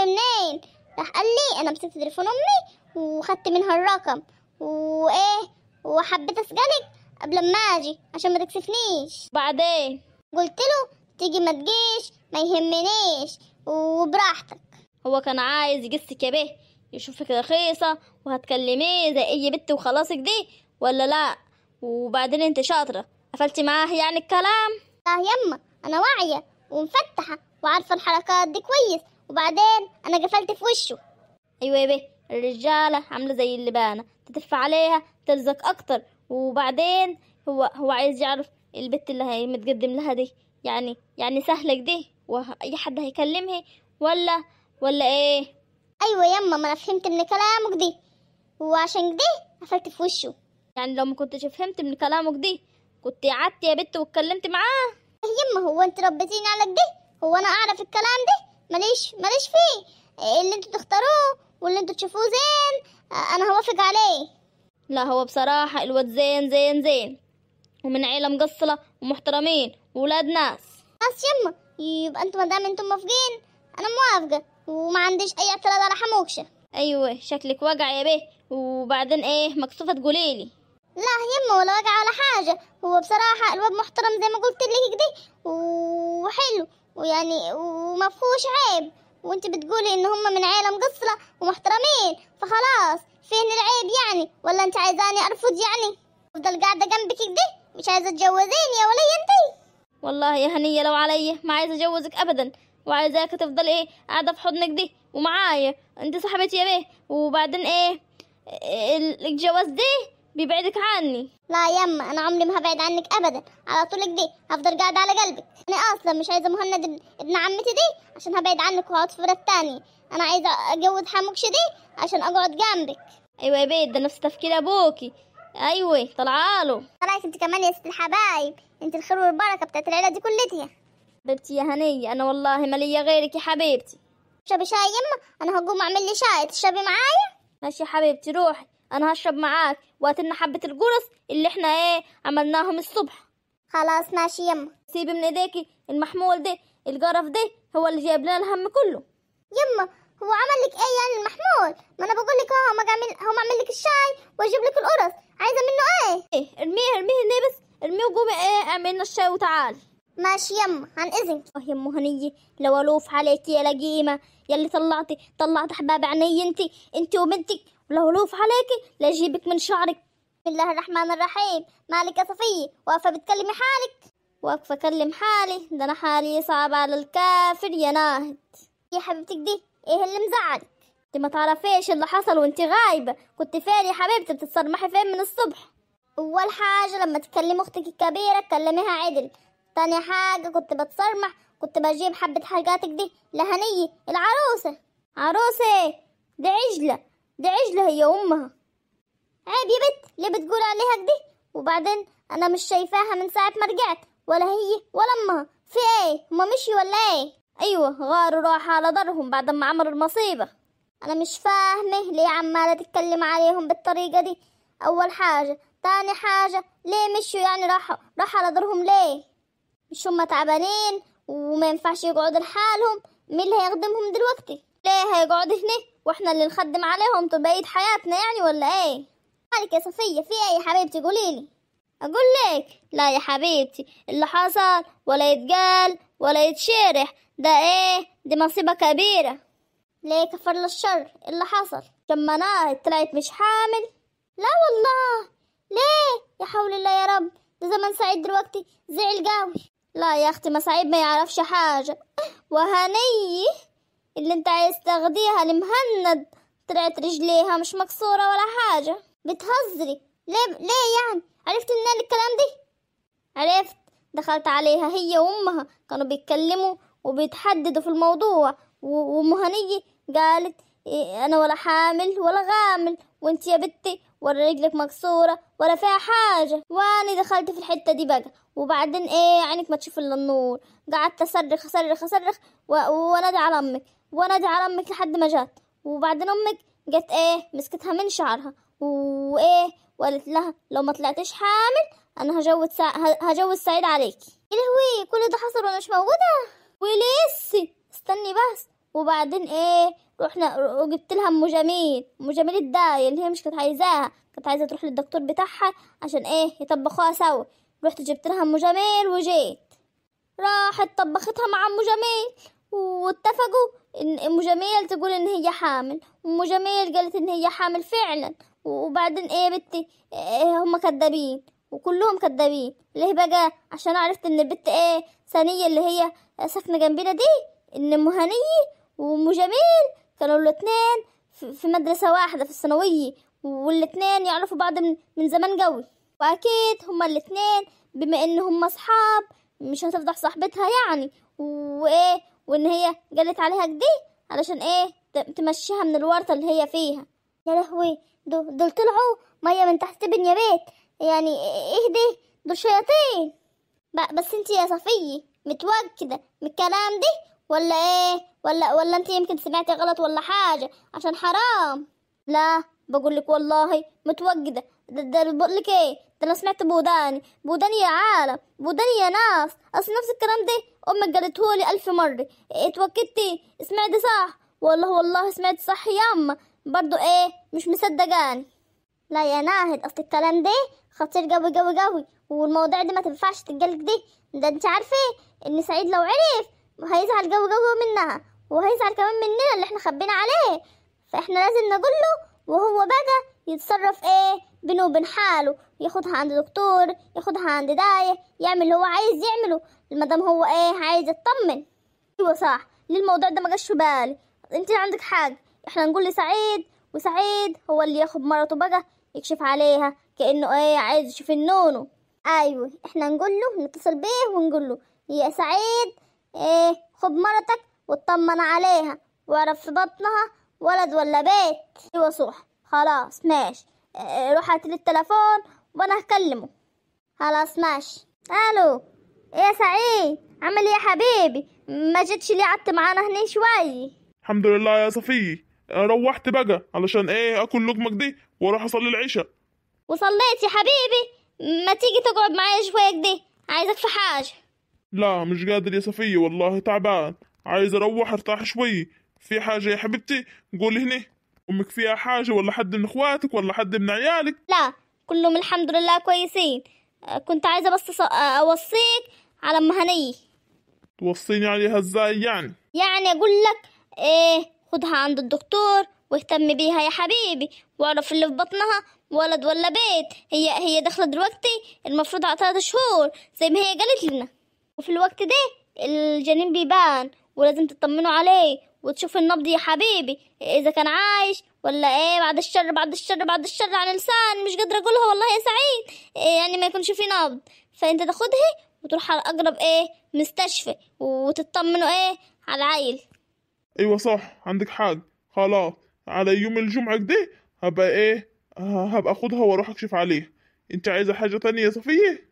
منين؟ راح قال لي انا مسكت تليفون امي وخدت منها الرقم وايه وحبيت اسالك قبل ما اجي عشان ما تكسفنيش. بعدين قلت له تيجي ما تجيش ما يهمنيش وبراحتك. هو كان عايز يقسك يا بيه، يشوفك رخيصة وهتكلميه زي اي بنت وخلاصك دي، ولا لا؟ وبعدين انت شاطرة قفلتي معاه يعني الكلام؟ لا يما انا واعية ومفتحة وعارفة الحركات دي كويس، وبعدين انا قفلت في وشه. ايوه يا بيه، الرجالة عاملة زي اللبانة، تتف عليها تلزق اكتر. وبعدين هو عايز يعرف البت اللي هي متقدم لها دي يعني سهلة كده واي حد هيكلمها ولا ايه؟ ايوه يما ما انا فهمت من كلامك دي وعشان كده قفلت في وشه. يعني لو ما كنتش فهمت من كلامك دي كنت قعدت يا بت واتكلمت معاه. يما هو انت ربيتيني على كده؟ هو انا اعرف الكلام ده؟ ماليش فيه. اللي انتوا تختاروه واللي انتوا تشوفوه زين انا هوافق عليه. لا هو بصراحة الواد زين زين زين، ومن عيلة مقصلة ومحترمين وولاد ناس. يما يبقى انتوا مادام انتوا موافقين انا موافقة وما عنديش اي اعتراض على حموكشة. ايوه شكلك وجع يا بيه. وبعدين ايه مكسوفة تقوليلي؟ لا يما ولا وجع ولا حاجة، هو بصراحة الواد محترم زي ما قلت لك كده وحلو ويعني ومفهوش عيب، وانت بتقولي ان هم من عيلة مقصلة ومحترمين فخلاص فين العيب يعني؟ ولا انت عايزاني ارفض يعني؟ افضل قاعدة جنبك كده مش عايزة تجوزيني يا ولي انتي؟ والله يا هنية لو عليا ما عايزة اجوزك ابدا، وعايزاك تفضل ايه قاعدة في حضنك دي ومعايا، انت صاحبتي يا بيه. وبعدين ايه الجواز دي بيبعدك عني. لا يما انا عمري ما هبعد عنك ابدا، على طولك دي هفضل قاعده على قلبك. انا اصلا مش عايزه مهند ابن عمتي دي عشان هبعد عنك واقعد في بلد تاني، انا عايزه اجوز حموكش دي عشان اقعد جنبك. ايوه يا بيه، ده نفس تفكير ابوكي. ايوه طلعاله. رايك انت كمان يا ست الحبايب، انت الخير والبركه بتاعت العيله دي كلتها. حبيبتي يا هنية انا والله ما ليا غيرك يا حبيبتي. تشربي شاي يما؟ انا هقوم اعمل لي شاي تشربي معايا. ماشي يا حبيبتي روحي، انا هشرب معاك وهاتلنا حبة القرص اللي احنا ايه عملناهم الصبح. خلاص ماشي يما. سيبي من ايديكي المحمول ده، القرف ده هو اللي جايب لنا الهم كله. يما هو عمل لك ايه يعني المحمول؟ ما انا بقول لك هو اعمل لك الشاي واجيب لك القرص، عايزه منه ايه؟ ايه ارميه هنا بس، ارميه وقومي ايه اعملنا الشاي وتعالي. ماشي يما عن اذنك. يا ام هنية لو الوف عليكي يا لقيمة، يلي طلعت احباب عيني انت وبنتك، ولو الوف عليكي لا اجيبك من شعرك. بسم الله الرحمن الرحيم. مالك يا صفية واقفة بتكلمي حالك؟ واقفة اكلم حالي، ده انا حالي صعب على الكافر يا ناهد. يا حبيبتك دي ايه اللي مزعلك؟ انت ما تعرفيش اللي حصل وانت غايبة، كنت فين يا حبيبتي؟ بتتصرمحي فين من الصبح؟ اول حاجة لما تكلمي اختك الكبيرة كلميها عدل، تاني حاجة كنت بتصرمح كنت بجيب حبة حاجاتك دي لهنية العروسة. عروسة؟ دي عجلة هي امها. عيب يا بت ليه بتقول عليها كده؟ وبعدين انا مش شايفاها من ساعة ما رجعت، ولا هي ولا امها. في ايه هما مشي ولا ايه؟ ايوه غاروا راح على دارهم بعد ما عملوا المصيبة. انا مش فاهمة ليه عمالة تتكلم عليهم بالطريقة دي اول حاجة، تاني حاجة ليه مشوا يعني راح على دارهم ليه؟ مش هما تعبانين وما ينفعش يقعدوا لحالهم؟ مين اللي هيخدمهم دلوقتي؟ ليه هيقعدوا هنا واحنا اللي نخدم عليهم طول بقية حياتنا يعني ولا ايه؟ مالك يا صفية في ايه يا حبيبتي قوليلي؟ اقول لك لا يا حبيبتي، اللي حصل ولا يتقال ولا يتشرح، ده ايه دي مصيبة كبيرة. ليه كفر للشر اللي حصل؟ شمناها طلعت مش حامل. لا والله ليه؟ يا حول الله يا رب، ده زمن سعيد دلوقتي زعل قوي. لا يا اختي ما سعيد ما يعرفش حاجة، وهنية اللي انت عايز تاخديها لمهند طلعت رجليها مش مكسورة ولا حاجة. بتهزري؟ ليه يعني؟ عرفت منين الكلام دي؟ عرفت، دخلت عليها هي وامها كانوا بيتكلموا وبيتحددوا في الموضوع، ومهنية قالت إيه انا ولا حامل ولا غامل، وانت يا بنتي ولا رجلك مكسورة ولا فيها حاجة. وانا دخلت في الحتة دي بقى، وبعدين ايه عينك ما تشوف الا النور، قعدت اصرخ اصرخ اصرخ وانادي على امك لحد ما جات. وبعدين امك جت ايه مسكتها من شعرها وايه وقالت لها لو ما طلعتش حامل انا هجوز سعيد عليكي. يا لهوي كل ده حصل وانا مش موجودة؟ ولسه استني بس، وبعدين ايه رحنا وجبت لها ام جميل الداية اللي هي مش كانت عايزاها، كانت عايزة تروح للدكتور بتاعها عشان ايه يطبخوها سوا. رحت جبت لها ام جميل وجيت، راحت طبختها مع ام جميل واتفقوا ان ام جميل تقول ان هي حامل، وام جميل قالت ان هي حامل فعلا. وبعدين ايه يا بنتي إيه هم كدابين وكلهم كدابين. ليه بقى؟ عشان عرفت ان البت ايه ثانية اللي هي ساكنة جنبنا دي، ان ام هنية وام جميل كانوا الاتنين في مدرسة واحدة في الثانوية، والاتنين يعرفوا بعض من زمان قوي. واكيد هما الاتنين بما ان هما اصحاب مش هتفضح صاحبتها يعني، وايه وان هي قالت عليها كده علشان ايه تمشيها من الورطة اللي هي فيها. يا لهوي، دول طلعوا مية من تحت بن يا بيت، يعني ايه ده؟ دول شياطين. بس انتي يا صفية متوكدة من الكلام ده ولا ايه؟ ولا انتي يمكن سمعتي غلط ولا حاجة؟ عشان حرام. لا بقول لك والله متوجده. ده بقول لك ايه، ده انا سمعت بوداني يا عالم، بوداني يا ناس. اصل نفس الكلام ده امك قالتهولي 1000 مرة. اتوكدتي سمعت صح؟ والله سمعت صح ياما، برضو ايه مش مصدقاني. لا يا ناهد، اصل الكلام ده خطير قوي قوي قوي، والموضوع ده ما تنفعش تتقالك ده انت عارفه ان سعيد لو عرف هيزعل قوي قوي منها، وهيزعل كمان مننا اللي احنا خبينا عليه. فاحنا لازم نقول له، وهو بقى يتصرف ايه بينه وبين حاله، ياخدها عند دكتور، ياخدها عند داية، يعمل اللي هو عايز يعمله مادام هو ايه عايز يطمن. ايوه صح، ليه الموضوع ده ما جاش في بالي؟ انت عندك حاجه، احنا نقول لسعيد وسعيد هو اللي ياخد مرته بقى يكشف عليها كأنه ايه عايز يشوف النونو. ايوه احنا نقول له، نتصل بيه ونقول له يا سعيد ايه خد مرتك واطمن عليها واعرف في بطنها ولد ولا بيت. ايوه صح، خلاص ماشي. روح هاتلي التليفون وانا هكلمه. خلاص ماشي. الو، ايه يا سعيد عامل ايه يا حبيبي؟ ما جيتش ليه؟ قعدت معانا هنا شوي. الحمد لله يا صفية، روحت بقى علشان ايه اكل لقمك دي واروح اصلي العشاء. وصليت يا حبيبي؟ ما تيجي تقعد معايا شوية كده، عايزك في حاجة. لا مش قادر يا صفية، والله تعبان، عايز اروح ارتاح شوي. في حاجة يا حبيبتي؟ قولي هنا، امك فيها حاجة ولا حد من اخواتك ولا حد من عيالك؟ لا كلهم الحمد لله كويسين. كنت عايزة بس اوصيك على ام هنية. توصيني عليها ازاي يعني؟ يعني اقول لك ايه، خدها عند الدكتور واهتم بيها يا حبيبي، واعرف اللي في بطنها ولد ولا بيت. هي داخله دلوقتي المفروض على 3 شهور زي ما هي قالت لنا، وفي الوقت ده الجنين بيبان ولازم تطمنوا عليه وتشوف النبض يا حبيبي اذا كان عايش ولا ايه. بعد الشر بعد الشر بعد الشر عن لساني، مش قادره اقولها والله يا سعيد. إيه يعني ما يكونش في نبض، فانت تاخدها وتروح على اقرب ايه مستشفى وتطمنوا ايه على العيل. ايوه صح عندك حق. خلاص على يوم الجمعة كده هبقى ايه هبقى اخدها واروح اكشف عليها. انت عايزة حاجة تانية يا صفية؟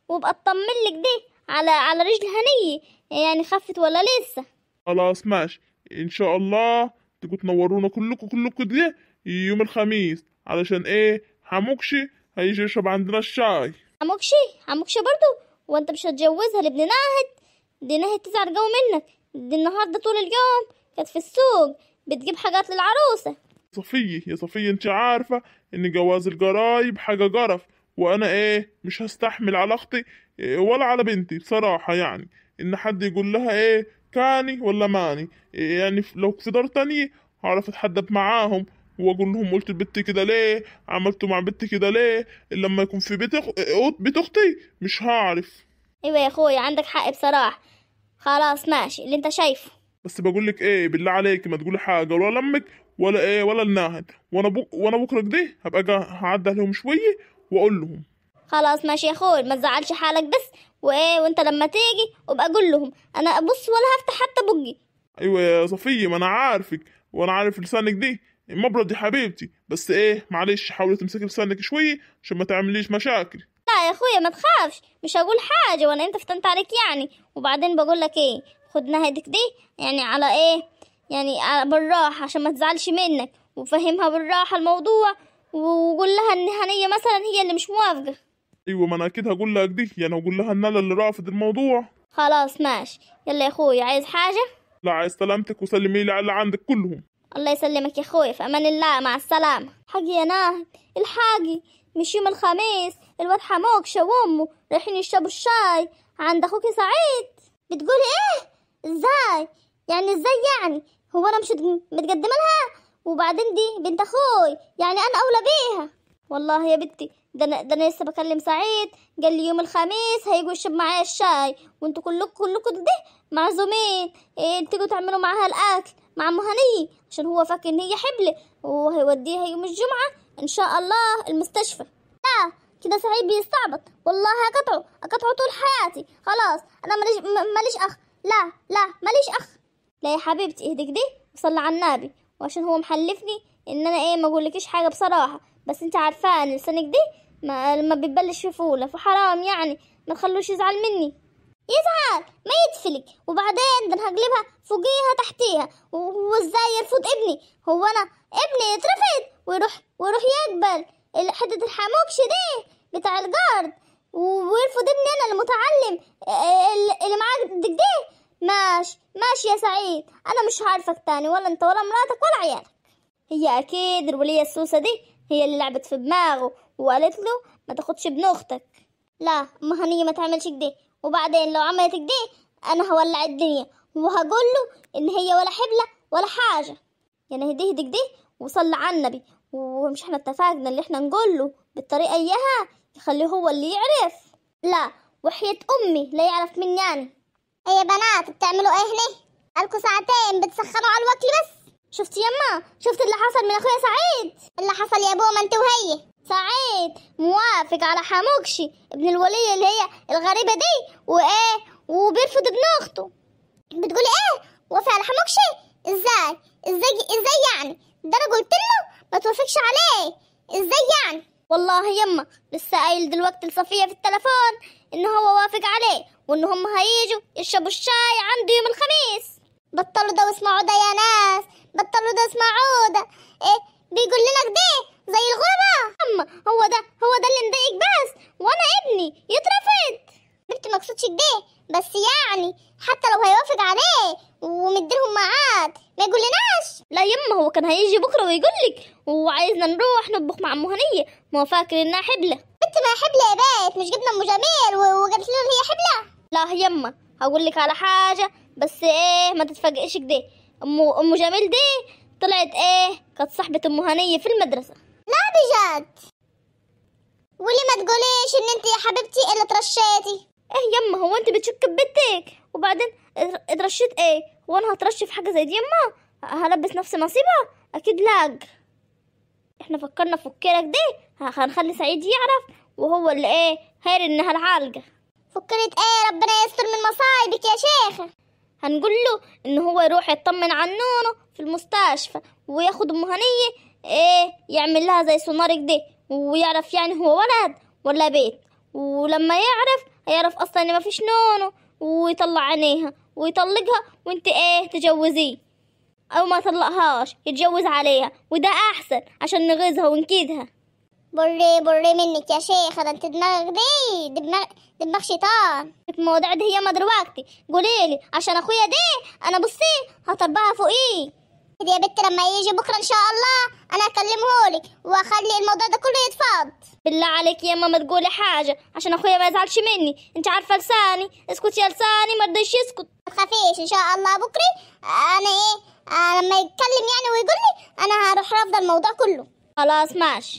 وابقى اطمن لك دي على رجل هنية، يعني خفت ولا لسه؟ خلاص ماشي ان شاء الله. تبقوا تنورونا كلكم كده يوم الخميس، علشان ايه حموكشي هيجي يشرب عندنا الشاي. عموكشي برضو؟ وانت مش هتجوزها لابن ناهد؟ دي ناهد تزعل جو منك، دي النهارده طول اليوم كانت في السوق بتجيب حاجات للعروسة. صفية يا صفية، انت عارفة ان جواز الجرايب حاجة جرف، وانا ايه مش هستحمل على اختي إيه ولا على بنتي بصراحة، يعني ان حد يقول لها ايه كاني ولا ماني. إيه يعني لو في دار تانية هعرف اتحدث معاهم واقول لهم قلت لبنتي كده ليه، عملتوا مع بنتي كده ليه. لما يكون في بيت اختي مش هعرف. ايوه يا اخويا عندك حق بصراحة. خلاص ماشي اللي انت شايفه. بس بقول لك ايه، بالله عليك ما تقولي حاجه ولا لامك ولا ايه ولا الناهد. وانا بكره كده هبقى هعدي عليهم شويه واقول لهم. خلاص ماشي يا اخويا، ما تزعلش حالك بس. وايه وانت لما تيجي ابقى اقول لهم، انا بص ولا هفتح حتى بقي. ايوه يا صفيه، ما انا عارفك وانا عارف لسانك دي المبرد دي حبيبتي، بس ايه معلش حاولي تمسكي لسانك شويه عشان ما تعمليش مشاكل. لا يا اخويا ما تخافش، مش هقول حاجه وانا انت فتنت عليك يعني. وبعدين بقول لك ايه، خد نهدك دي يعني على ايه، يعني بالراحه عشان ما تزعلش منك، وفهمها بالراحه الموضوع، وقول لها ان هنيه مثلا هي اللي مش موافقه. ايوه ما انا اكيد هقول لها دي، يعني هقول لها ان انا اللي رافض الموضوع. خلاص ماشي. يلا يا اخويا، عايز حاجه؟ لا عايز سلامتك وسلمي لي على اللي عندك كلهم. الله يسلمك يا اخويا، في امان الله، مع السلامه. حاجي يا ناهد الحاجي، مش يوم الخميس الواد حموكشه وامه رايحين يشربوا الشاي عند اخوك سعيد؟ بتقولي ايه؟ ازاي يعني هو انا مش متقدمه لها؟ وبعدين دي بنت اخوي، يعني انا اولى بيها. والله يا بنتي ده انا لسه بكلم سعيد، قال لي يوم الخميس هيجوا يشرب معايا الشاي، وانتوا كلكم ده معزومين، تيجوا تعملوا معاها الاكل مع ام هنيه، عشان هو فاكر ان هي حبلة وهيوديها يوم الجمعه ان شاء الله المستشفى. لا كده سعيد بيستعبط، والله اقطعه طول حياتي. خلاص انا ماليش اخ. لا ماليش اخ. لا يا حبيبتي اهدي كده وصلي على النبي، وعشان هو محلفني ان انا ما اقولكيش حاجه بصراحه، بس انت عارفه ان لسانك ده ما بيتبلش في فوله، فحرام يعني ما تخلوش يزعل مني. يزعل ما يدفلك، وبعدين ده انا هقلبها فوقيها تحتيها. وازاي يرفض ابني؟ هو انا ابني يترفض ويروح يقبل حته الحموكش دي بتاع الجارد، ويرفض ابني انا المتعلم اللي معاك دي؟ ماشي يا سعيد، انا مش عارفك تاني، ولا انت ولا مراتك ولا عيالك. هي اكيد الوليه السوسه دي هي اللي لعبت في دماغه وقالت له ما تاخدش ابن اختك. لا ام هنيه ما تعملش كده، وبعدين لو عملت كده انا هولع الدنيا وهقول له ان هي ولا حبلة ولا حاجه. يعني هدي كده وصلي على النبي، ومش احنا اتفقنا اللي احنا نقول له بالطريقه اياها يخليه هو اللي يعرف؟ لا وحياة امي لا يعرف مني يعني. ايه يا بنات بتعملوا ايه هنا؟ قالكوا ساعتين بتسخنوا على الوكل بس. شفتي يما؟ شفت اللي حصل من اخويا سعيد؟ اللي حصل يا بوما انت وهي؟ سعيد موافق على حموكشي ابن الولية اللي هي الغريبة دي، وبيرفض ابن اخته. بتقولي ايه؟ وافق على حموكشي؟ ازاي يعني؟ ده انا قلت له ما توافقش عليه، ازاي يعني؟ والله يما لسه قايل دلوقتي لصفية في التلفون ان هو وافق عليه، وان هم هيجوا يشربوا الشاي عنده يوم الخميس. بطلوا ده واسمعوا ده يا ناس، بطلوا ده واسمعوا ده. ايه بيقول لنا كده زي الغرباء؟ اما هو ده اللي مضايقك بس، وانا ابني يترفض. بنتي ما اقصدش كده، بس يعني حتى لو هيوافق عليه ومديلهم ميعاد ما يقولناش؟ لا يما هو كان هيجي بكره ويقولك وعايزنا نروح نطبخ مع ام هنيه، ما هو فاكر انها حبله. بنتي ما حبله يا بيت، مش جبنا ام جميل وقالت لنا هي حبله؟ لا يما هقولك على حاجه بس ما تتفاجئش كده، ام جميل دي طلعت كانت صاحبه ام هنيه في المدرسه. لا بجد؟ وليه ما تقوليش ان انت يا حبيبتي اللي ترشيتي؟ يما هو انت بتشك ببنتك وبعدين اترشيت وانا هترشي في حاجه زي دي يما؟ هلبس نفسي نصيبها؟ اكيد لا. احنا فكرنا فكرك دي هنخلي سعيد يعرف، وهو اللي هير انها العالقه. فكرت ربنا يستر من مصايبك يا شيخه. هنقول له ان هو يروح يطمن عن نونو في المستشفى وياخد ام هنيه يعمل لها زي سونارك دي، ويعرف يعني هو ولد ولا بيت، ولما هيعرف اصلا ان مفيش نونو ويطلع عينيها ويطلقها، وانت تجوزيه او ما طلقهاش يتجوز عليها، وده احسن عشان نغيظها ونكيدها. بري منك يا شيخه، ده انت دماغك دي دماغ شيطان. المواضيع دي هي ما دلوقتي قوليلي عشان اخويا دي انا بصي هطربها فوقيه. يا بنت لما يجي بكره ان شاء الله انا اكلمهولك واخلي الموضوع ده كله يتفاض. بالله عليك يا ماما تقولي حاجه عشان اخويا ما يزعلش مني، انت عارفه لساني، اسكت يا لساني ما رضيش يسكت. ما تخافيش ان شاء الله بكره انا لما يتكلم يعني ويقول لي انا هروح رافضه الموضوع كله. خلاص ماشي.